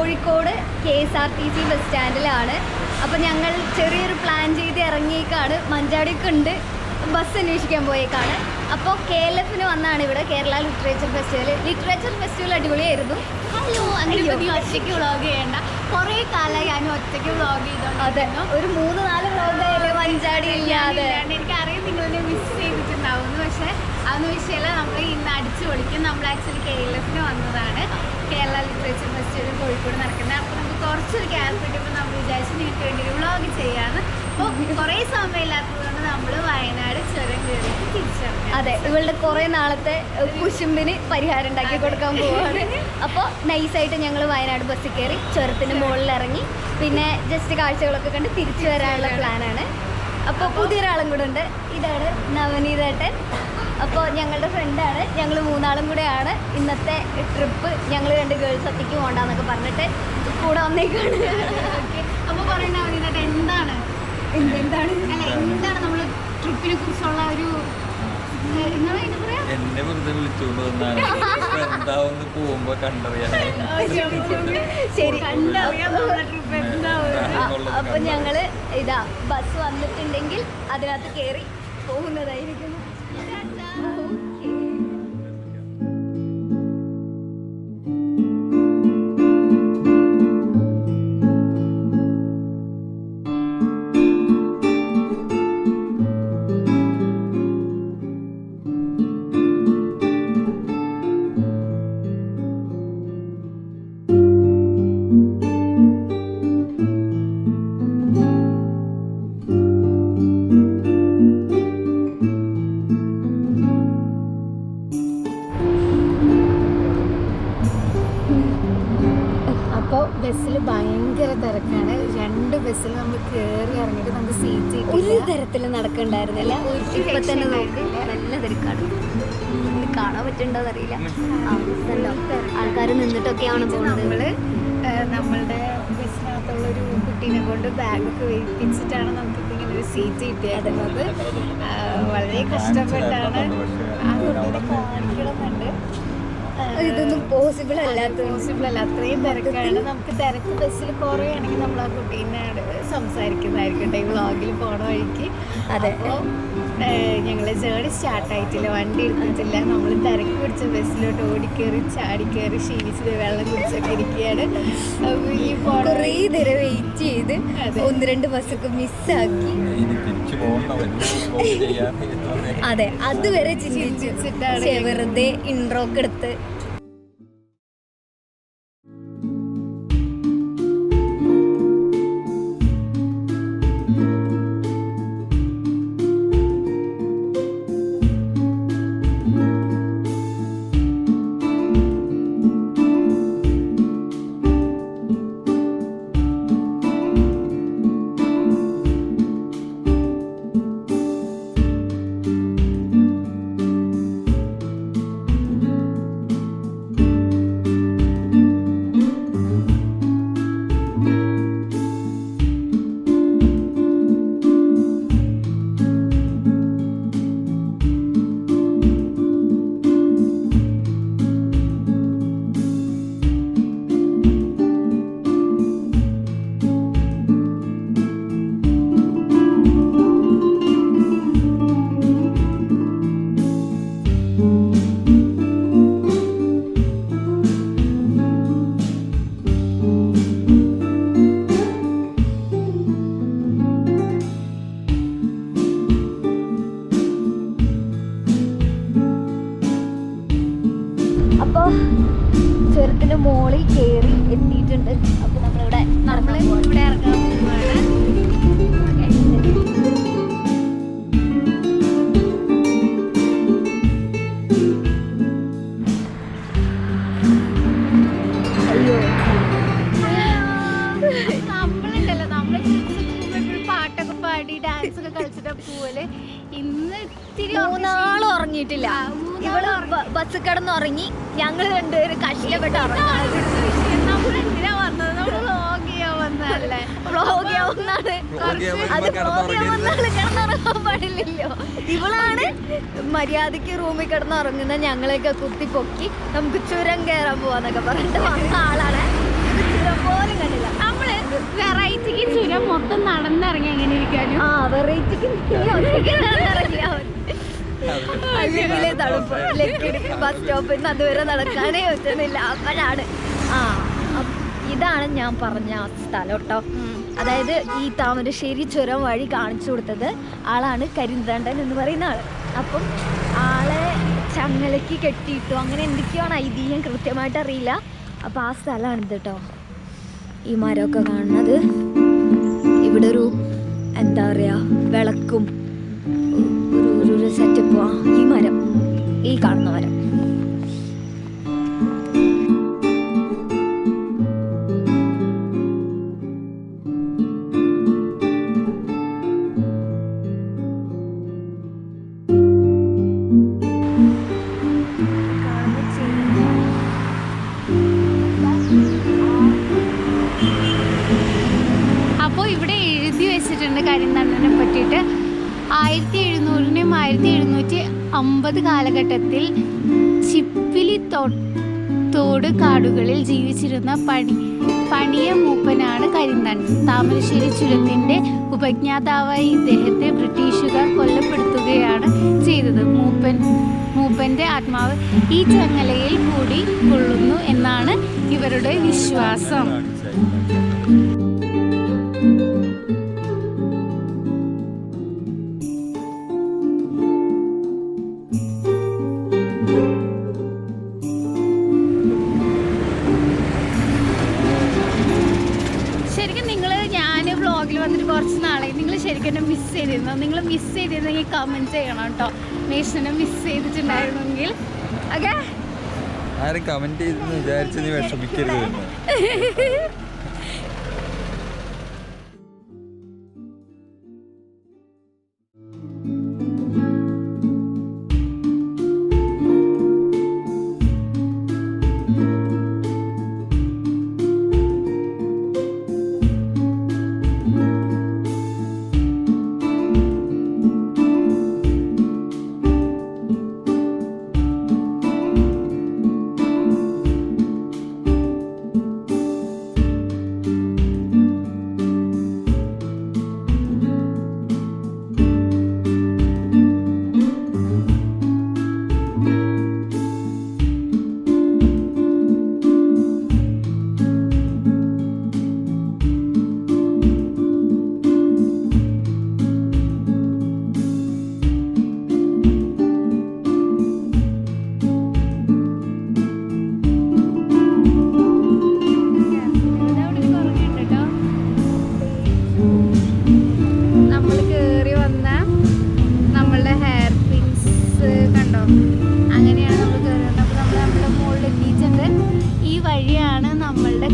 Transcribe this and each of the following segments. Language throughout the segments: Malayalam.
Kozhikode KSRTC bus സ്റ്റാൻഡിലാണ്. അപ്പോൾ ഞങ്ങൾ ചെറിയൊരു പ്ലാൻ ചെയ്ത് ഇറങ്ങിയേക്കാണ്. മഞ്ചാടിയൊക്കെ ഉണ്ട്, ബസ് അന്വേഷിക്കാൻ പോയേക്കാണ്. അപ്പോൾ KLF-ന് വന്നാണ് ഇവിടെ, കേരള ലിറ്ററേച്ചർ ഫെസ്റ്റിവൽ അടിപൊളിയായിരുന്നു. ഹലോ, അങ്ങനെ ഒറ്റയ്ക്ക് വ്ളോഗ് ചെയ്യണ്ട, കുറേ കാലമായി ഞാൻ ഒറ്റയ്ക്ക് വ്ളോഗ് ചെയ്തോണ്ട്. അതെ, ഒരു 3-4 വ്ളോഗായാലേ മഞ്ചാടി ഇല്ലാതെ. എനിക്കറിയാം നിങ്ങളെന്നെ മിസ് ചെയ്തിട്ടുണ്ടാവുന്നു, പക്ഷേ അതൊന്നും വിഷയമല്ല. നമ്മൾ ഇന്ന് അടിച്ചു പൊളിക്കും. നമ്മൾ ആക്ച്വലി KLF-ന് വന്നതാണ്, കേരള ലിറ്ററേച്ചർ ഫെസ്റ്റിവൽ കോഴിക്കോട് നടക്കുന്നത്. അപ്പോൾ നമുക്ക് കുറച്ചൊരു ഗ്യാപ്പ് കിട്ടുമ്പോൾ നമ്മൾ വിചാരിച്ചു നിങ്ങൾക്ക് വേണ്ടി ഒരു വ്ളോഗ് ചെയ്യാമെന്ന്. അപ്പോൾ കുറേ സമയമില്ലാത്തതുകൊണ്ട് നമ്മൾ വയനാട് ചുരം കയറിയിട്ട് തിരിച്ചറിഞ്ഞു. അതെ, ഇവളുടെ കുറേ നാളത്തെ കുശുമ്പിന് പരിഹാരം ഉണ്ടാക്കി കൊടുക്കാൻ പോവുകയാണ്. അപ്പോൾ നൈസായിട്ട് ഞങ്ങൾ വയനാട് ബസ്സിൽ കയറി ചുരത്തിൻ്റെ മുകളിൽ ഇറങ്ങി പിന്നെ ജസ്റ്റ് കാഴ്ചകളൊക്കെ കണ്ട് തിരിച്ചു വരാനുള്ള പ്ലാനാണ്. അപ്പോൾ പുതിയൊരാളും കൂടെ ഉണ്ട്, ഇതാണ് നവനീതേട്ടൻ. അപ്പോൾ ഞങ്ങളുടെ ഫ്രണ്ടാണ്. ഞങ്ങൾ 3 ആളും കൂടെയാണ് ഇന്നത്തെ ട്രിപ്പ്. ഞങ്ങൾ 2 ഗേൾസ് ഒറ്റയ്ക്ക് പോകണ്ടെന്നൊക്കെ പറഞ്ഞിട്ട് കൂടെ വന്നേക്കാണ്. അപ്പോൾ പറയണ നവനീതേട്ടൻ എന്താണ് നമ്മൾ ട്രിപ്പിനെ കുറിച്ചുള്ള ഒരു എന്നെ വെറുതെ വിളിച്ചുകൊണ്ട് വന്നാണ് എന്താവുന്ന പോകുമ്പോ കണ്ടറിയാൻ. ശരി, അപ്പൊ ഞങ്ങള് ഇതാ ബസ് വന്നിട്ടുണ്ടെങ്കിൽ അതിനകത്ത് കയറി പോകുന്നതായിരിക്കും. ബസ്സിൽ ഭയങ്കര തിരക്കാണ്. 2 ബസ്സിൽ നമ്മൾ കയറി ഇറങ്ങിയിട്ട് നമുക്ക് സീറ്റ് ഒരു തരത്തിൽ നടക്കണ്ടായിരുന്നില്ല. ഇപ്പൊ തന്നെ നോക്ക്, നല്ല തിരക്കാണ്. കാണാൻ പറ്റുന്നുണ്ടോ അറിയില്ല, ആൾക്കാർ നിന്നിട്ടൊക്കെയാണ് പോകുന്നത്. നമ്മളുടെ ബസ്സിനകത്തുള്ളൊരു കുട്ടീനെ കൊണ്ട് ബാഗൊക്കെ വേപ്പിച്ചിട്ടാണ് നമുക്കിപ്പോൾ ഇങ്ങനെ ഒരു സീറ്റ് കിട്ടിയിരുന്നത്. വളരെ കഷ്ടപ്പെട്ടാണ് ആ കുട്ടീനെ കാണിക്കണമെന്നുണ്ട്. ഇതൊന്നും പോസിബിൾ അല്ല, അത്രയും തിരക്കാണ്. നമുക്ക് തിരക്ക് ബസ്സിൽ കുറയുകയാണെങ്കിൽ നമ്മൾ ആ കുട്ടീനോട് സംസാരിക്കുന്നതായിരിക്കട്ടെ ഈ വ്ളോഗിൽ പോണ വഴിക്ക്. അതെ, അപ്പോൾ ഞങ്ങളെ ജേർണി സ്റ്റാർട്ടായിട്ടില്ല, വണ്ടി എടുത്തിട്ടില്ല. നമ്മൾ തിരക്ക് പിടിച്ച ബസ്സിലോട്ട് ഓടിക്കയറി ചാടിക്കയറി ക്ഷീണിച്ചത് വെള്ളം കുടിച്ചൊക്കെ ഇരിക്കുകയാണ്. കുറേ നേരം വെയിറ്റ് ചെയ്ത് 1-2 ബസ്സൊക്കെ മിസ്സാക്കി. അതെ, അതുവരെ ചിന്തിച്ചിട്ടാണ് വെറുതെ ഇൻട്രോക്ക് എടുത്ത്. ചുരത്തിന്റെ മോളിൽ കയറി എത്തിയിട്ടുണ്ട്. അപ്പൊ നമ്മളിവിടെ ഇവിടെ ഇറങ്ങാൻ പോവുകയാണ്. അയ്യോ, നമ്മളുണ്ടല്ലോ, നമ്മള് പാട്ടൊക്കെ പാടി ഡാൻസ് ഒക്കെ കളിച്ചിട്ട് പോവല്. ഇന്ന് ഇത്തിരി 3 ആളും ഉറങ്ങിയിട്ടില്ല. ഇവള് ബസ് കിടന്നുറങ്ങി, ഞങ്ങൾ 2 പേര് കഷ്ടപ്പെട്ട് ഉറങ്ങാണ്. നമ്മളെന്തിനാ വന്നത്? നമ്മൾ വ്ളോഗ് ചെയ്യാൻ വന്നതല്ലേ? വ്ളോഗ് ചെയ്യാവുന്നതാണ്. അത് വ്ളോഗ് ചെയ്യാവുന്നതാണ്, കിടന്നുറങ്ങാൻ പാടില്ലല്ലോ. ഇവളാണ് മര്യാദയ്ക്ക് റൂമിൽ കിടന്നുറങ്ങുന്ന ഞങ്ങളെയൊക്കെ കുത്തി പൊക്കി നമുക്ക് ചുരം കയറാൻ പോവാന്നൊക്കെ പറഞ്ഞിട്ട് വന്ന ആളാണ്. ഇത് ചുരം പോലും കണ്ടില്ല. നമ്മള് വെറൈറ്റിക്ക് ചുരം മൊത്തം നടന്നിറങ്ങി എങ്ങനെ ഇരിക്കാനും. വെറൈറ്റിക്ക് അല്ലെങ്കിൽ തണുപ്പ് ലക്കിടിക്ക് ബസ് സ്റ്റോപ്പിൽ നിന്ന് അതുവരെ നടക്കാനേ പറ്റുന്നില്ല. അപ്പോഴാണ് ഇതാണ് ഞാൻ പറഞ്ഞ സ്ഥലം കേട്ടോ. അതായത് ഈ താമരശ്ശേരി ചുരം വഴി കാണിച്ചു കൊടുത്തത് ആളാണ് കരിന്തണ്ടൻ എന്ന് പറയുന്ന ആള്. അപ്പം ആളെ ചങ്ങലയ്ക്ക് കെട്ടിയിട്ടു അങ്ങനെ എന്തൊക്കെയാണ് ഐതിഹ്യം കൃത്യമായിട്ട് അറിയില്ല. അപ്പം ആ സ്ഥലമാണിത് കേട്ടോ. ഈ മരമൊക്കെ കാണുന്നത് ഇവിടെ ഒരു എന്താ പറയുക വിളക്കും ഒരു സെറ്റപ്പ്. ഈ മരം, ഈ കാണുന്ന മരം കരിന്തണ്ടനെ പറ്റിയിട്ട് 1700-നും 1750 കാലഘട്ടത്തിൽ ചിപ്പിലി തോട് കാടുകളിൽ ജീവിച്ചിരുന്ന പണിയ മൂപ്പനാണ് കരിന്തണ്ടൻ. താമരശ്ശേരി ചുരത്തിൻ്റെ ഉപജ്ഞാതാവായി ഇദ്ദേഹത്തെ ബ്രിട്ടീഷുകാർ കൊല്ലപ്പെടുത്തുകയാണ് ചെയ്തത്. മൂപ്പൻ്റെ ആത്മാവ് ഈ ചങ്ങലയിൽ കൂടി കൊള്ളുന്നു എന്നാണ് ഇവരുടെ വിശ്വാസം. കുറച്ച് നാളായി നിങ്ങൾ ശരിക്കും എന്നെ മിസ് ചെയ്തിരുന്നു. നിങ്ങൾ മിസ് ചെയ്തിരുന്നെങ്കിൽ കമൻറ്റ് ചെയ്യണം കേട്ടോ. മേശനെ മിസ് ചെയ്തിട്ടുണ്ടായിരുന്നെങ്കിൽ ഓക്കെ. ആരും കമന്റ് ചെയ്തെന്ന് വിചാരിച്ച് നീ വിഷമിക്കരുത്.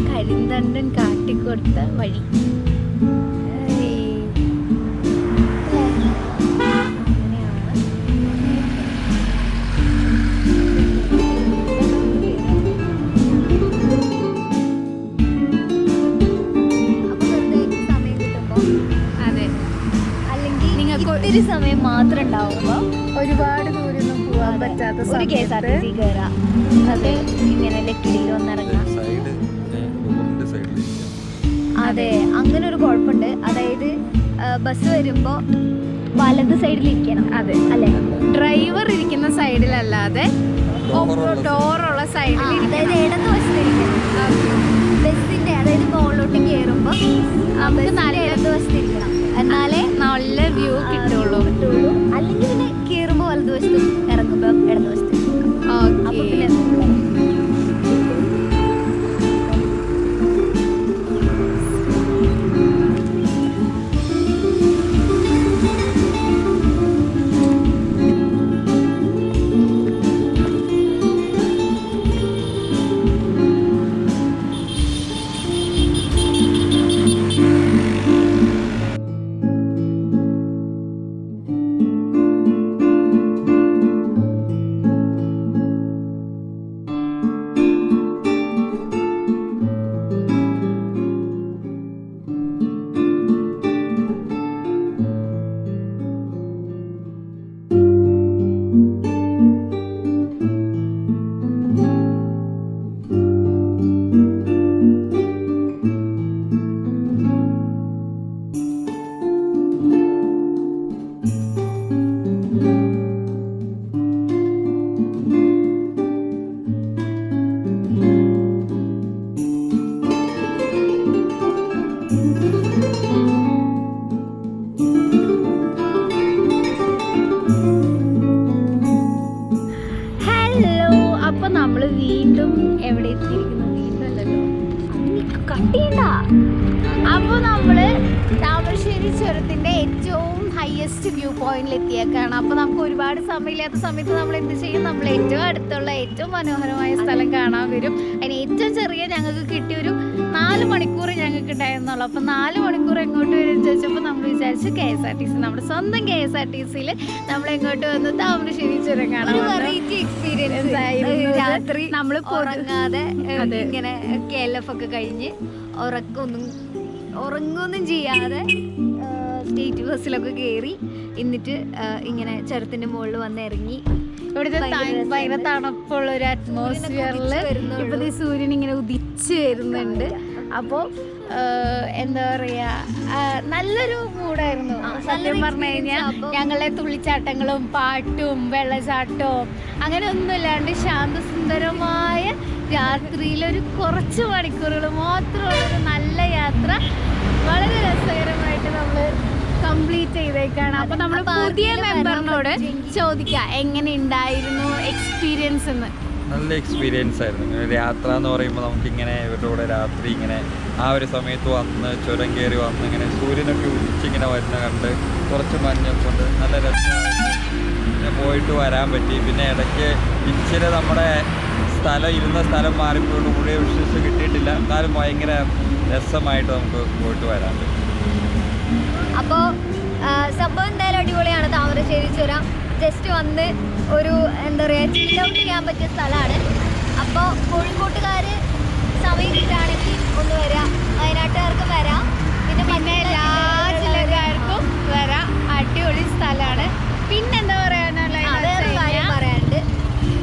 കരിന്തണ്ടൻ കാട്ടിക്കൊടുത്ത വഴി. ഒത്തിരി സമയം മാത്രം ഉണ്ടാവുമ്പോൾ ഒരുപാട് ദൂരമൊന്നും പോകാൻ പറ്റാത്ത ഒരു KSRTC കയറാം. അത് ഇങ്ങനെ ലക്കിടിയിൽ വന്നിറങ്ങാം. അതെ, അങ്ങനെ ഒരു കുഴപ്പമുണ്ട്. അതായത് ബസ് വരുമ്പോ വലത് സൈഡിൽ ഇരിക്കണം. അതെ അല്ലേ, ഡ്രൈവർ ഇരിക്കുന്ന സൈഡിലല്ലാതെ ഡോറുള്ള സൈഡിൽ, അതായത് ഇടത് വശത്തിരിക്കണം. ബസ്സിന്റെ അതായത് മുകളിലോട്ട് കയറുമ്പോ നമുക്ക് നല്ല ഇടത് വശത്തിരിക്കണം. എന്നാലേ നല്ല വ്യൂ കിട്ടുള്ളൂ. അല്ലെങ്കിൽ പിന്നെ കയറുമ്പോ വലതുവശത്തും ഇറങ്ങുമ്പോ ഇടതുവശത്തും. അപ്പൊ പിന്നെ ഹലോ, അപ്പൊ നമ്മൾ വീണ്ടും എവിടെ എത്തിയിരിക്കുന്നു? വീണ്ടും അല്ലല്ലോ, കട്ട് ചെയ്യണ്ട. അപ്പോൾ നമ്മള് താമരശ്ശേരി ചുരത്തിന്റെ ഏറ്റവും ഹയസ്റ്റ് വ്യൂ പോയിന്റിൽ എത്തിയേക്കാണ്. അപ്പോൾ നമുക്ക് ഒരുപാട് സമയമില്ലാത്ത സമയത്ത് നമ്മൾ എന്ത് ചെയ്യും? നമ്മൾ ഏറ്റവും അടുത്തുള്ള ഏറ്റവും മനോഹരമായ സ്ഥലം കാണാൻ വരും. അതിന് ഏറ്റവും ചെറിയ ഞങ്ങൾക്ക് കിട്ടിയൊരു 4 മണിക്കൂർ ഞങ്ങൾക്ക് ഉണ്ടായിരുന്നുള്ളൂ. അപ്പോൾ 4 മണിക്കൂർ എങ്ങോട്ട് വരും ചോദിച്ചപ്പോൾ നമ്മൾ വിചാരിച്ചു KSRTC, നമ്മുടെ സ്വന്തം KSRTCയിൽ നമ്മൾ എങ്ങോട്ട് വന്ന് താമരശ്ശേരി ചുരം കാണാൻ. രാത്രി നമ്മൾ ഉറങ്ങാതെ ഇങ്ങനെ KLF ഒക്കെ കഴിഞ്ഞ് ഉറങ്ങൊന്നും ചെയ്യാതെ സ്റ്റേറ്റ് ബസ്സിലൊക്കെ കയറി എന്നിട്ട് ഇങ്ങനെ ചുരത്തിന്റെ മുകളിൽ വന്ന് ഇറങ്ങി. ഇവിടുത്തെ ഭയങ്കര തണുപ്പുള്ള ഒരു അറ്റ്മോസ്ഫിയറിൽ ഇപ്പോഴത്തെ സൂര്യൻ ഇങ്ങനെ ഉദിച്ച് വരുന്നുണ്ട്. അപ്പോൾ എന്താ പറയാ, നല്ലൊരു മൂഡായിരുന്നു സത്യം പറഞ്ഞു കഴിഞ്ഞാൽ. ഞങ്ങളെ തുള്ളിച്ചാട്ടങ്ങളും പാട്ടും വെള്ളച്ചാട്ടവും അങ്ങനെ ഒന്നുമില്ലാണ്ട് ശാന്തസുന്ദരമായ രാത്രിയിലൊരു കുറച്ച് മണിക്കൂറുകൾ മാത്രമുള്ളൊരു നല്ല യാത്ര വളരെ രസകരമായിട്ട് നമ്മൾ കംപ്ലീറ്റ് ചെയ്തേക്കാണ്. അപ്പൊ നമ്മൾ പുതിയ മെമ്പറിനോട് ചോദിക്കാം എങ്ങനെ ഉണ്ടായിരുന്നു എക്സ്പീരിയൻസ് എന്ന്. നല്ല എക്സ്പീരിയൻസ് ആയിരുന്നു. ഇങ്ങനെ യാത്ര എന്ന് പറയുമ്പോൾ നമുക്കിങ്ങനെ ഇവരുടെ കൂടെ രാത്രി ഇങ്ങനെ ആ ഒരു സമയത്ത് വന്ന് ചുരം കയറി വന്ന് ഇങ്ങനെ സൂര്യനൊക്കെ ഉദിച്ചിങ്ങനെ വരുന്ന കണ്ട് കുറച്ച് മഞ്ഞൊക്കെ കൊണ്ട് നല്ല രസമായിട്ട് പിന്നെ പോയിട്ട് വരാൻ പറ്റി. പിന്നെ ഇടയ്ക്ക് ഇച്ചിരി നമ്മുടെ ഇരുന്ന സ്ഥലം മാറിപ്പോയിട്ട് കൂടെ വിശ്വസിച്ച് കിട്ടിയിട്ടില്ല. എന്നാലും ഭയങ്കര രസമായിട്ട് നമുക്ക് പോയിട്ട് വരാൻ പറ്റും. അപ്പോൾ സംഭവം എന്തായാലും അടിപൊളിയാണ്. താമരശ്ശേരി ചുരം ജസ്റ്റ് വന്ന് ഒരു എന്താ പറയുക ചിൽ ഔട്ട് ചെയ്യാൻ പറ്റിയ സ്ഥലമാണ്. അപ്പോൾ കോഴിക്കോട്ടുകാർ സമയം കിട്ടുകയാണെങ്കിൽ ഒന്ന് വരാം, വയനാട്ടുകാർക്കും വരാം, പിന്നെ എല്ലാ ജില്ലക്കാർക്കും വരാം. അടിപൊളി സ്ഥലമാണ്. പിന്നെന്താ പറയാനുള്ള വേറൊരു കാര്യം പറയാനുണ്ട്.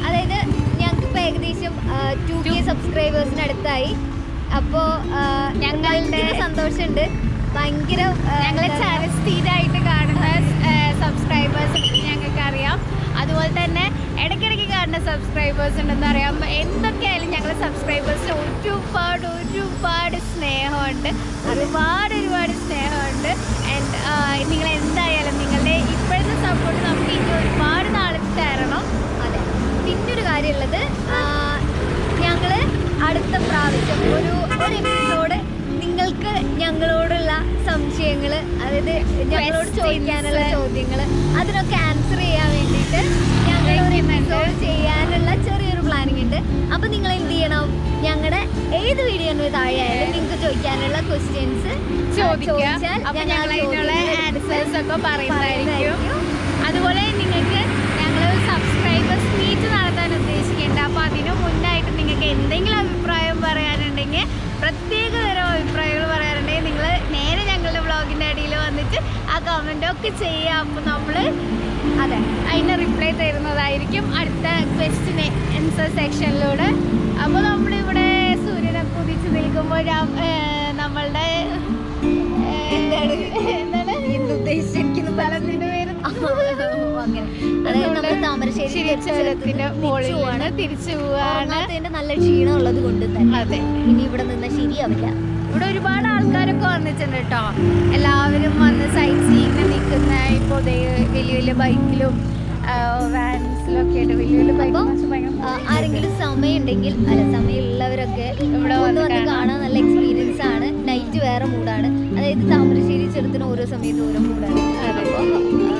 അതായത് ഞങ്ങൾക്കിപ്പോൾ ഏകദേശം 2K സബ്സ്ക്രൈബേഴ്സിന് അടുത്തായി. അപ്പോൾ ഞങ്ങളുടെ സന്തോഷമുണ്ട്. ഭയങ്കര ഞങ്ങളെ ചാനൽ സ്ഥിരമായിട്ട് കാണുന്ന സബ്സ്ക്രൈബേഴ്സ് ഞങ്ങൾക്ക് അറിയാം. അതുപോലെ തന്നെ ഇടയ്ക്കിടയ്ക്ക് കാണുന്ന സബ്സ്ക്രൈബേഴ്സ് ഉണ്ടെന്ന് അറിയാം. എന്തൊക്കെയായാലും ഞങ്ങളെ സബ്സ്ക്രൈബേഴ്സിന് ഒരുപാട് സ്നേഹമുണ്ട്, ഒരുപാട് സ്നേഹമുണ്ട്. ആൻഡ് നിങ്ങൾ എന്തായാലും നിങ്ങളുടെ ഇപ്പോഴത്തെ സപ്പോർട്ട് നമുക്ക് ഇനി ഒരുപാട് നാളെ തരണം. അതെ. പിന്നൊരു കാര്യമുള്ളത്, ഞങ്ങൾ അടുത്ത പ്രാവശ്യം ഒരു എപ്പിസോഡ് നിങ്ങൾക്ക് ഞങ്ങളോടുള്ള സംശയങ്ങൾ, അതായത് ഞങ്ങളോട് ചോദിക്കാനുള്ള ചോദ്യങ്ങൾ, അതിനൊക്കെ ആൻസർ ചെയ്യാൻ വേണ്ടിയിട്ട് ഞങ്ങളൊരു എപ്പിസോഡ് ചെയ്യാനുള്ള ചെറിയൊരു പ്ലാനിങ് ഉണ്ട്. അപ്പോൾ നിങ്ങൾ എന്ത് ചെയ്യണം? ഞങ്ങളുടെ ഏത് വീഡിയോന് താഴെയായാലും നിങ്ങൾക്ക് ചോദിക്കാനുള്ള ക്വസ്റ്റ്യൻസ് ചോദിച്ചാൽ ഞങ്ങൾ അതിനുള്ള ആൻസേഴ്സ് ഒക്കെ പറയുന്നതായിരിക്കും. അതുപോലെ നിങ്ങൾക്ക് ഞങ്ങൾ സബ്സ്ക്രൈബേഴ്സ് മീറ്റ് നടത്താൻ ഉദ്ദേശിക്കുന്നുണ്ട്. അപ്പോൾ അതിനു മുന്നായിട്ട് നിങ്ങൾക്ക് എന്തെങ്കിലും അഭിപ്രായം പറയാനുണ്ടെങ്കിൽ, പ്രത്യേക തരം അഭിപ്രായങ്ങൾ പറയാനുണ്ടെങ്കിൽ നിങ്ങൾ നേരെ ഞങ്ങളുടെ വ്ളോഗിൻ്റെ അടിയിൽ വന്നിട്ട് ആ കമൻറ്റൊക്കെ ചെയ്യുക. അപ്പോൾ നമ്മൾ അതിന് റിപ്ലൈ തരുന്നതായിരിക്കും അടുത്ത ക്വസ്റ്റ്യൻ ആൻസർ സെക്ഷനിലൂടെ. അപ്പോൾ നമ്മളിവിടെ സൂര്യനൊക്കെ ഉദിച്ച് നിൽക്കുമ്പോൾ നമ്മളുടെ എന്താണ് ഉദ്ദേശിച്ചിരിക്കുന്ന സ്ഥലത്തിൻ്റെ പേര് താമരശ്ശേരി ചുരത്തിന്റെ മുകളിലാണ് തിരിച്ചു പോവാണ്. നല്ല ക്ഷീണം ഉള്ളത് കൊണ്ട് തന്നെ അതെ, ഇനി ഇവിടെ നിന്ന് ശരിയാവില്ല. ഇവിടെ ഒരുപാട് ആൾക്കാരൊക്കെ വന്നിട്ടുണ്ട് കേട്ടോ. എല്ലാവരും വന്ന് സൈറ്റ് സീയിങ് നിൽക്കുന്ന, ഇപ്പോൾ വലിയ ബൈക്കിലും വാൻസിലൊക്കെ ആയിട്ട് വലിയ ബൈക്ക്. ആരെങ്കിലും സമയമുണ്ടെങ്കിൽ സമയമുള്ളവരൊക്കെ ഇവിടെ വന്ന് കാണാൻ നല്ല എക്സ്പീരിയൻസ് ആണ്. നൈറ്റ് വേറെ മൂഡാണ്. അതായത് താമരശ്ശേരി ചുരത്തിന് ഓരോ സമയത്ത് ഓരോ മൂഡാണ്. അപ്പോൾ